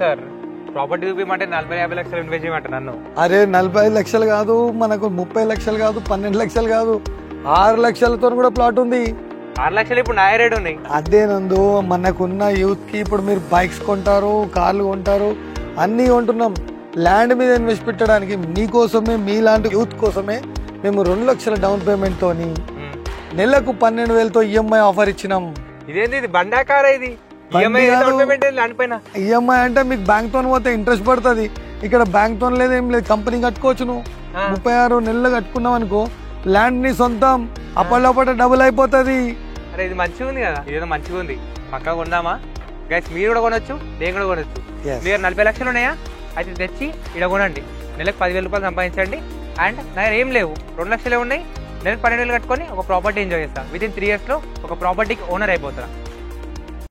Sir property చూపించమంటే 40-50 లక్షలు invest చేయమంట నన్ను. అరే 45 లక్షలు కాదు, మనకు 30 లక్షలు కాదు, 12 లక్షలు కాదు, 6 లక్షలతో కూడా ప్లాట్ ఉంది. 6 లక్షలు ఇప్పుడు నా రేట్ ఉన్నాయి. అదే నందు, మనకున్న యూత్ కి ఇప్పుడు మీరు బైక్స్ కొంటారు, కార్లు కొంటారు, అన్నీ కొంటున్నాం. ల్యాండ్ మీద ఇన్వెస్ట్ పెట్టడానికి మీకోసమే, మీలాంటి యూత్ కోసమే మేము 2 లక్షల డౌన్ పేమెంట్ తోని నెలకు 12,000తో ఈఎంఐ ఆఫర్ ఇచ్చినాం. ఇదేంది, ఇది బండాకారా? ఇది ఈఎంఐ అంటే మీకు బ్యాంక్ తో పోతే ఇంట్రెస్ట్ పడుతుంది, ఇక్కడ బ్యాంక్ తో లేదు, ఏం లేదు, కంపెనీ కట్టుకోవచ్చు. నువ్వు 36 నెలలు కట్టుకున్నావు అనుకో, ల్యాండ్ ని సొంతం, అప్పటిలోపట డబుల్ అయిపోతుంది. అరే ఇది మంచిగా ఉంది కదా, ఇదేదో మంచిగా ఉంది, పక్కా కొందామా గైస్? మీరు కూడా కొనొచ్చు, నేను కూడా కొనొచ్చు. మీరు 40 లక్షలు ఉన్నాయా? అయితే తెచ్చి ఇక్కడ కొనండి, నెలకు 10,000 రూపాయలు సంపాదించండి. అండ్ నా ఏం లేవు, 2 లక్షలే ఉన్నాయి, నెలకు 12,000 కట్టుకొని ఒక ప్రాపర్టీ ఎంజాయ్ చేస్తా. విత్ ఇన్ 3 years లో ఒక ప్రాపర్టీకి ఓనర్ అయిపోతా.